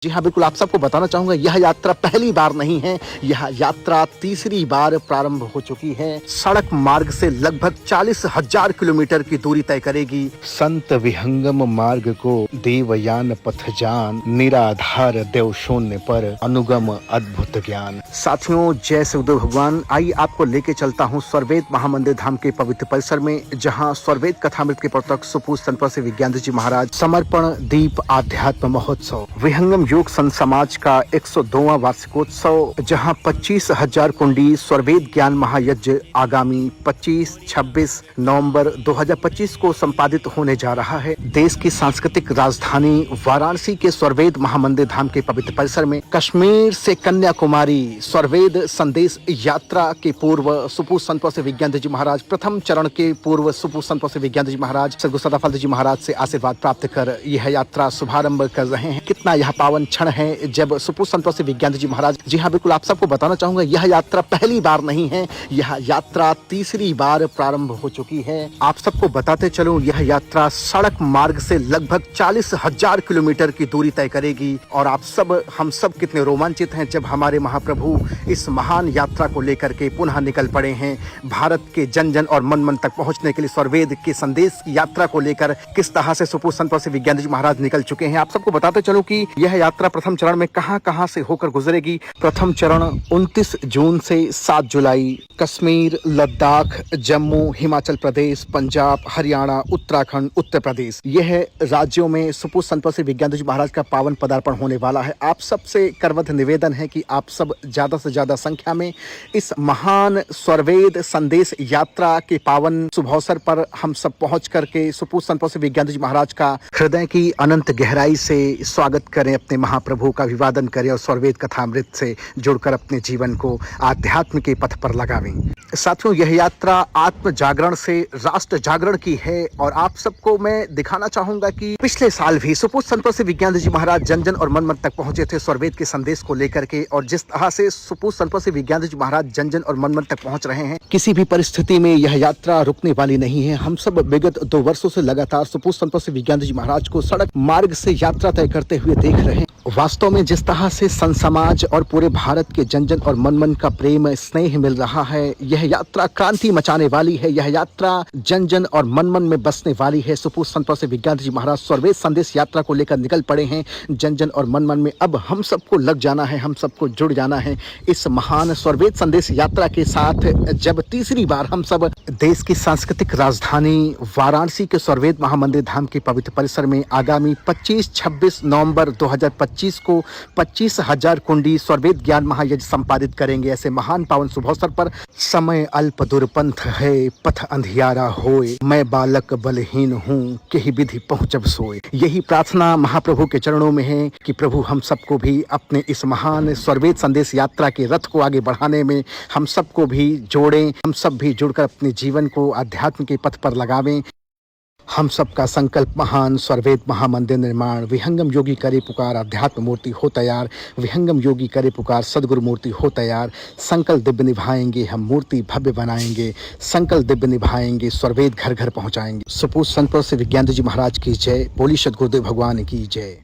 जी हाँ, बिल्कुल आप सबको बताना चाहूँगा यह यात्रा पहली बार नहीं है, यह यात्रा तीसरी बार प्रारंभ हो चुकी है। सड़क मार्ग से लगभग 40,000 किलोमीटर की दूरी तय करेगी। संत विहंगम मार्ग को देवयान पथजान, निराधार देव शून्य पर अनुगम अद्भुत ज्ञान। साथियों, जय सुखदेव भगवान। आइए आपको लेके चलता हूँ स्वर्वेद महामंदिर धाम के पवित्र परिसर में, जहाँ स्वर्वेद कथामृत के प्रवर्तक सुपूज्य संत प्रभु विज्ञानंद जी महाराज समर्पण दीप आध्यात्म महोत्सव, विहंगम योग संत समाज का 102वां वार्षिकोत्सव, जहां 25,000 कुंडी स्वर्वेद ज्ञान महायज्ञ आगामी 25-26 नवंबर 2025 को संपादित होने जा रहा है। देश की सांस्कृतिक राजधानी वाराणसी के स्वर्वेद महामंदिर धाम के पवित्र परिसर में कश्मीर से कन्याकुमारी स्वर्वेद संदेश यात्रा के पूर्व सुपूज्य संत प्रभु विज्ञानंद जी महाराज, प्रथम चरण के पूर्व सुपूज्य संत प्रभु विज्ञानंद जी महाराज सद्गुरु सदाफल जी महाराज से आशीर्वाद प्राप्त कर यह यात्रा शुभारंभ कर रहे हैं। कितना यह पावन क्षण है जब सुपूज्य संत प्रभु विज्ञानंद जी महाराज, जी हाँ बिल्कुल आप सबको बताना चाहूंगा यह यात्रा पहली बार नहीं है, यह यात्रा तीसरी बार प्रारंभ हो चुकी है। आप सबको बताते चलूं, यह यात्रा सड़क मार्ग से लगभग 40,000 किलोमीटर की दूरी तय करेगी। और हम सब कितने रोमांचित हैं जब हमारे महाप्रभु इस महान यात्रा को लेकर के पुनः निकल पड़े हैं। भारत के जन जन और मन मन तक पहुंचने के लिए स्वर्वेद के संदेश की यात्रा को लेकर किस तरह से सुपूज्य संत प्रभु विज्ञानंद जी महाराज निकल चुके हैं। आप सबको बताते चलो कि यह यात्रा प्रथम चरण में कहां से होकर गुजरेगी। प्रथम चरण 29 जून से 7 जुलाई कश्मीर, लद्दाख, जम्मू, हिमाचल प्रदेश, पंजाब, हरियाणा, उत्तराखंड, उत्तर प्रदेश, यह राज्यों में सुपूज्य संत प्रभु विज्ञानंद जी महाराज का पावन पदार्पण होने वाला है। आप सबसे करवत निवेदन है कि आप सब ज्यादा से ज्यादा संख्या में इस महान स्वर्वेद संदेश यात्रा के पावन शुभ अवसर पर हम सब पहुंच करके सुपूज्य संत प्रभु विज्ञानंद जी महाराज का हृदय की अनंत गहराई से स्वागत करें, अपने महाप्रभु का अभिवादन करें और स्वर्वेद कथामृत से जुड़कर अपने जीवन को आध्यात्म के पथ पर लगावें। साथियों, यह यात्रा आत्म जागरण से राष्ट्र जागरण की है। और आप सबको मैं दिखाना चाहूंगा कि पिछले साल भी सुपूज्य संत प्रभु विज्ञानंद जी महाराज जन जन और मन मन तक पहुंचे थे स्वर्वेद के संदेश को लेकर के। और जिस तरह से सुपूज्य संत प्रभु विज्ञानंद जी महाराज जन जन और मन मन तक पहुंच रहे हैं, किसी भी परिस्थिति में यह यात्रा रुकने वाली नहीं है। हम सब विगत 2 वर्षों से लगातार सुपूज्य संत प्रभु विज्ञानंद जी महाराज को सड़क मार्ग से यात्रा तय करते हुए देख रहे हैं। वास्तव में जिस तरह से संत समाज और पूरे भारत के जन जन और मन मन का प्रेम स्नेह मिल रहा है, यह यात्रा क्रांति मचाने वाली है। यह यात्रा जन जन और मन मन में बसने वाली है। सुपूज्य संत प्रभु विज्ञानंद जी महाराज स्वर्वेद संदेश यात्रा को लेकर निकल पड़े हैं जन जन और मन मन में। अब हम सबको लग जाना है, हम सबको जुड़ जाना है इस महान स्वर्वेद संदेश यात्रा के साथ, जब तीसरी बार हम सब देश की सांस्कृतिक राजधानी वाराणसी के स्वर्वेद महामंदिर धाम के पवित्र परिसर में आगामी 25-26 नवंबर 2025 को 25,000 कुंडी स्वर्वेद ज्ञान महायज्ञ संपादित करेंगे। ऐसे महान पावन शुभ अवसर पर समय अल्प दुर्पंथ है, पथ अंधियारा होए, मैं बालक बलहीन हूँ, केहि विधि पहुँचब सोए। यही प्रार्थना महाप्रभु के चरणों में है कि प्रभु हम सबको भी अपने इस महान स्वर्वेद संदेश यात्रा के रथ को आगे बढ़ाने में हम सबको भी जोड़ें, हम सब भी जुड़कर अपने जीवन को आध्यात्म के पथ पर लगावें। हम सबका संकल्प महान स्वर्वेद महामंदिर निर्माण, विहंगम योगी करे पुकार, अध्यात्म मूर्ति हो तैयार, विहंगम योगी करे पुकार, सदगुरु मूर्ति हो तैयार। संकल्प दिव्य निभाएंगे, हम मूर्ति भव्य बनाएंगे, संकल्प दिव्य निभाएंगे, स्वर्वेद घर घर पहुंचाएंगे। सुपूज्य संत प्रभु विज्ञानंद जी महाराज की जय, बोली सद्गुरुदेव भगवान की जय।